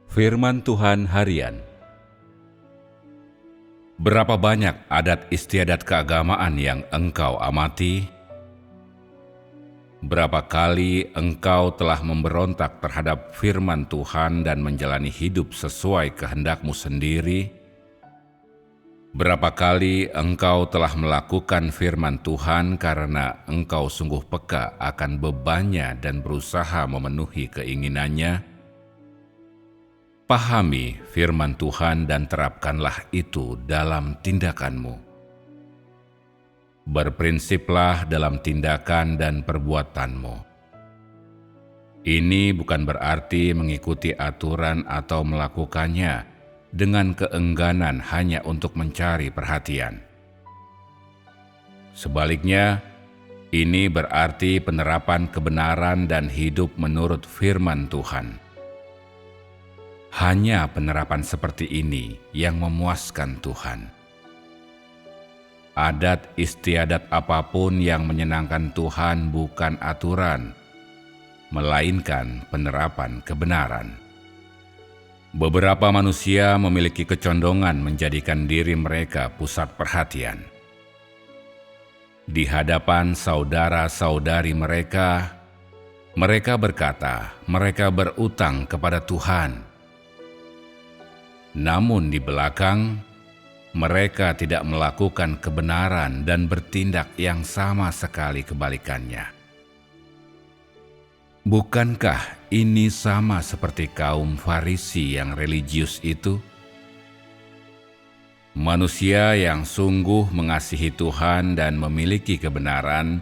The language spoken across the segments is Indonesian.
Firman Tuhan Harian. Berapa banyak adat istiadat keagamaan yang engkau amati? Berapa kali engkau telah memberontak terhadap firman Tuhan dan menjalani hidup sesuai kehendakmu sendiri? Berapa kali engkau telah melakukan firman Tuhan karena engkau sungguh peka akan bebannya dan berusaha memenuhi keinginannya? Pahami firman Tuhan dan terapkanlah itu dalam tindakanmu. Berprinsiplah dalam tindakan dan perbuatanmu. Ini bukan berarti mengikuti aturan atau melakukannya dengan keengganan hanya untuk mencari perhatian. Sebaliknya, ini berarti penerapan kebenaran dan hidup menurut firman Tuhan. Hanya penerapan seperti ini yang memuaskan Tuhan. Adat istiadat apapun yang menyenangkan Tuhan bukan aturan, melainkan penerapan kebenaran. Beberapa manusia memiliki kecondongan menjadikan diri mereka pusat perhatian. Di hadapan saudara-saudari mereka berkata mereka berutang kepada Tuhan. Namun di belakang, mereka tidak melakukan kebenaran dan bertindak yang sama sekali kebalikannya. Bukankah ini sama seperti kaum Farisi yang religius itu? Manusia yang sungguh mengasihi Tuhan dan memiliki kebenaran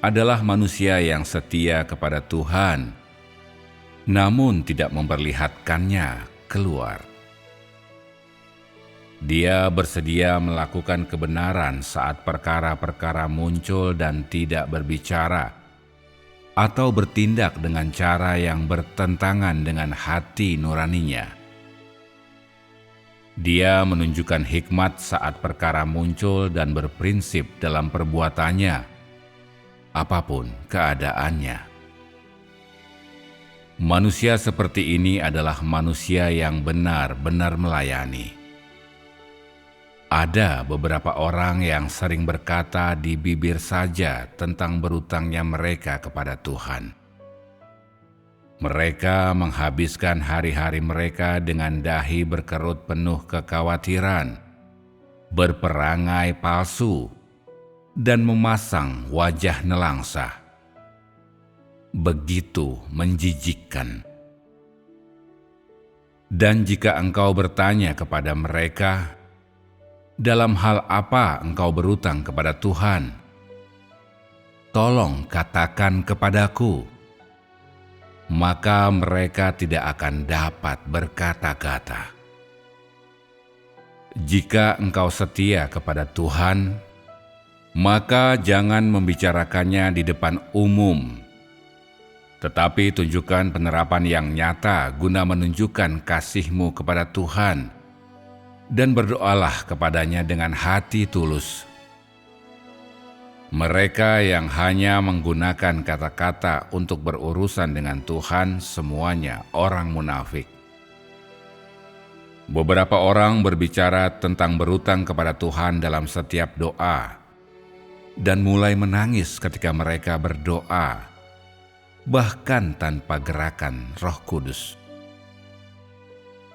adalah manusia yang setia kepada Tuhan, namun tidak memperlihatkannya keluar. Dia bersedia melakukan kebenaran saat perkara-perkara muncul dan tidak berbicara atau bertindak dengan cara yang bertentangan dengan hati nuraninya. Dia menunjukkan hikmat saat perkara muncul dan berprinsip dalam perbuatannya, apapun keadaannya. Manusia seperti ini adalah manusia yang benar-benar melayani. Ada beberapa orang yang sering berkata di bibir saja tentang berutangnya mereka kepada Tuhan. Mereka menghabiskan hari-hari mereka dengan dahi berkerut penuh kekhawatiran, berperangai palsu, dan memasang wajah nelangsa. Begitu menjijikkan. Dan jika engkau bertanya kepada mereka, dalam hal apa engkau berutang kepada Tuhan? Tolong katakan kepadaku. Maka mereka tidak akan dapat berkata-kata. Jika engkau setia kepada Tuhan, maka jangan membicarakannya di depan umum, tetapi tunjukkan penerapan yang nyata guna menunjukkan kasihmu kepada Tuhan, dan berdoalah kepadanya dengan hati tulus. Mereka yang hanya menggunakan kata-kata untuk berurusan dengan Tuhan semuanya orang munafik. Beberapa orang berbicara tentang berutang kepada Tuhan dalam setiap doa, dan mulai menangis ketika mereka berdoa, bahkan tanpa gerakan Roh Kudus.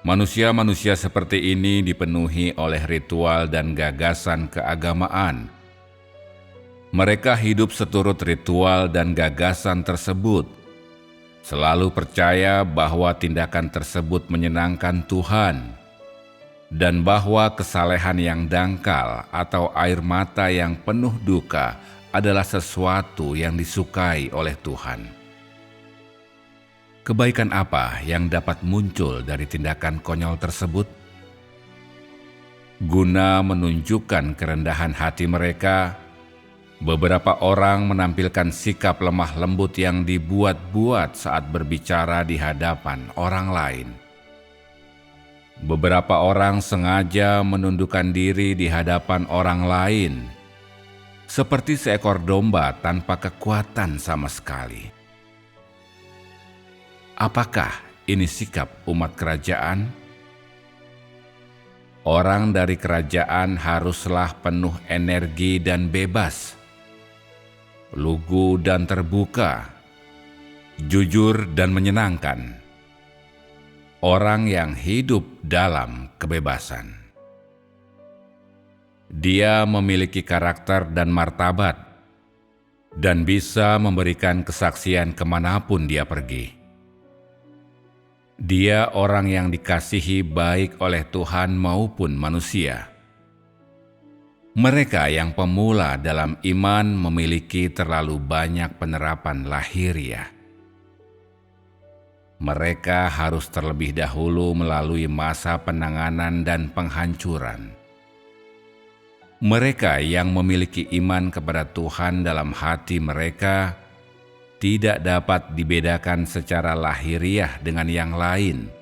Manusia-manusia seperti ini dipenuhi oleh ritual dan gagasan keagamaan. Mereka hidup seturut ritual dan gagasan tersebut, selalu percaya bahwa tindakan tersebut menyenangkan Tuhan, dan bahwa kesalehan yang dangkal atau air mata yang penuh duka adalah sesuatu yang disukai oleh Tuhan. Kebaikan apa yang dapat muncul dari tindakan konyol tersebut? Guna menunjukkan kerendahan hati mereka, beberapa orang menampilkan sikap lemah lembut yang dibuat-buat saat berbicara di hadapan orang lain. Beberapa orang sengaja menundukkan diri di hadapan orang lain, seperti seekor domba tanpa kekuatan sama sekali. Apakah ini sikap umat kerajaan? Orang dari kerajaan haruslah penuh energi dan bebas, lugu dan terbuka, jujur dan menyenangkan. Orang yang hidup dalam kebebasan. Dia memiliki karakter dan martabat, dan bisa memberikan kesaksian kemanapun dia pergi. Dia orang yang dikasihi baik oleh Tuhan maupun manusia. Mereka yang pemula dalam iman memiliki terlalu banyak penerapan lahiriah. Mereka harus terlebih dahulu melalui masa penanganan dan penghancuran. Mereka yang memiliki iman kepada Tuhan dalam hati mereka tidak dapat dibedakan secara lahiriah dengan yang lain.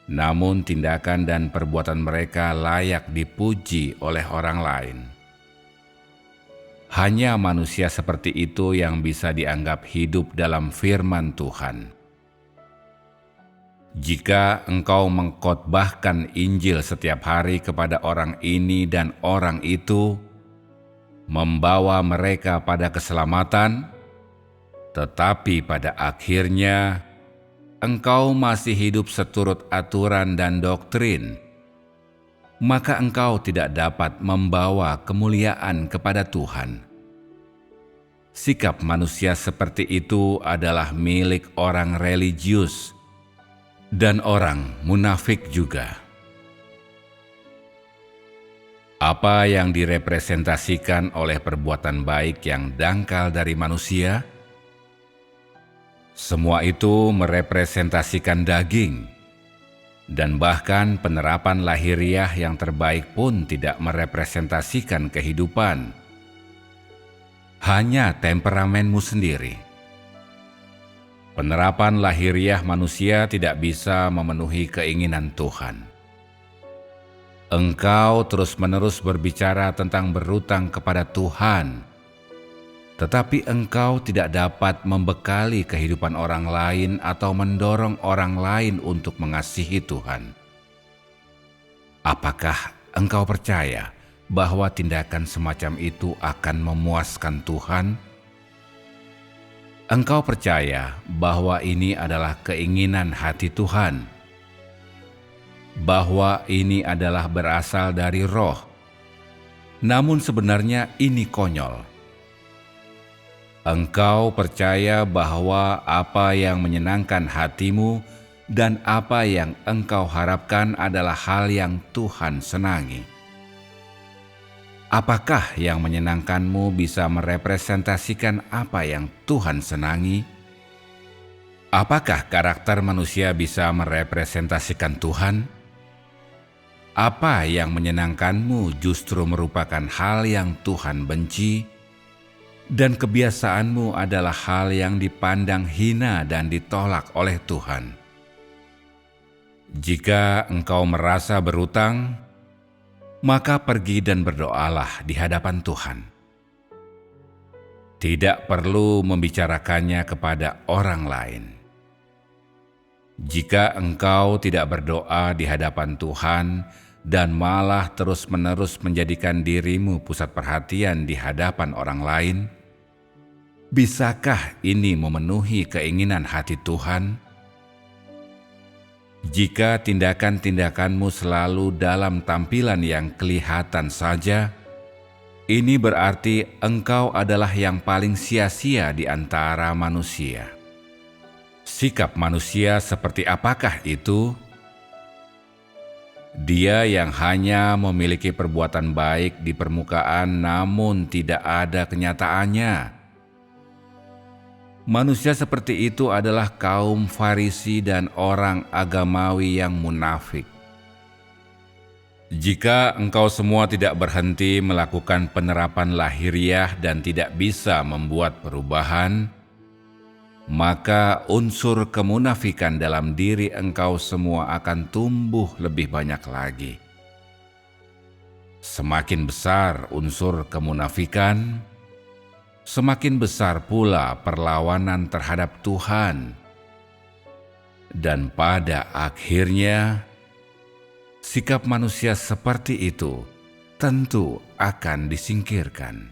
Namun tindakan dan perbuatan mereka layak dipuji oleh orang lain. Hanya manusia seperti itu yang bisa dianggap hidup dalam firman Tuhan. Jika engkau mengkhotbahkan Injil setiap hari kepada orang ini dan orang itu, membawa mereka pada keselamatan, tetapi pada akhirnya engkau masih hidup seturut aturan dan doktrin, maka engkau tidak dapat membawa kemuliaan kepada Tuhan. Sikap manusia seperti itu adalah milik orang religius dan orang munafik juga. Apa yang direpresentasikan oleh perbuatan baik yang dangkal dari manusia? Semua itu merepresentasikan daging, dan bahkan penerapan lahiriah yang terbaik pun tidak merepresentasikan kehidupan. Hanya temperamenmu sendiri. Penerapan lahiriah manusia tidak bisa memenuhi keinginan Tuhan. Engkau terus-menerus berbicara tentang berutang kepada Tuhan, tetapi engkau tidak dapat membekali kehidupan orang lain atau mendorong orang lain untuk mengasihi Tuhan. Apakah engkau percaya bahwa tindakan semacam itu akan memuaskan Tuhan? Engkau percaya bahwa ini adalah keinginan hati Tuhan, bahwa ini adalah berasal dari Roh, namun sebenarnya ini konyol. Engkau percaya bahwa apa yang menyenangkan hatimu dan apa yang engkau harapkan adalah hal yang Tuhan senangi. Apakah yang menyenangkanmu bisa merepresentasikan apa yang Tuhan senangi? Apakah karakter manusia bisa merepresentasikan Tuhan? Apa yang menyenangkanmu justru merupakan hal yang Tuhan benci, dan kebiasaanmu adalah hal yang dipandang hina dan ditolak oleh Tuhan. Jika engkau merasa berutang, maka pergi dan berdoalah di hadapan Tuhan. Tidak perlu membicarakannya kepada orang lain. Jika engkau tidak berdoa di hadapan Tuhan dan malah terus-menerus menjadikan dirimu pusat perhatian di hadapan orang lain, bisakah ini memenuhi keinginan hati Tuhan? Jika tindakan-tindakanmu selalu dalam tampilan yang kelihatan saja, ini berarti engkau adalah yang paling sia-sia di antara manusia. Sikap manusia seperti apakah itu? Dia yang hanya memiliki perbuatan baik di permukaan namun tidak ada kenyataannya. Manusia seperti itu adalah kaum Farisi dan orang agamawi yang munafik. Jika engkau semua tidak berhenti melakukan penerapan lahiriah dan tidak bisa membuat perubahan, maka unsur kemunafikan dalam diri engkau semua akan tumbuh lebih banyak lagi. Semakin besar unsur kemunafikan, semakin besar pula perlawanan terhadap Tuhan. Dan pada akhirnya, sikap manusia seperti itu tentu akan disingkirkan.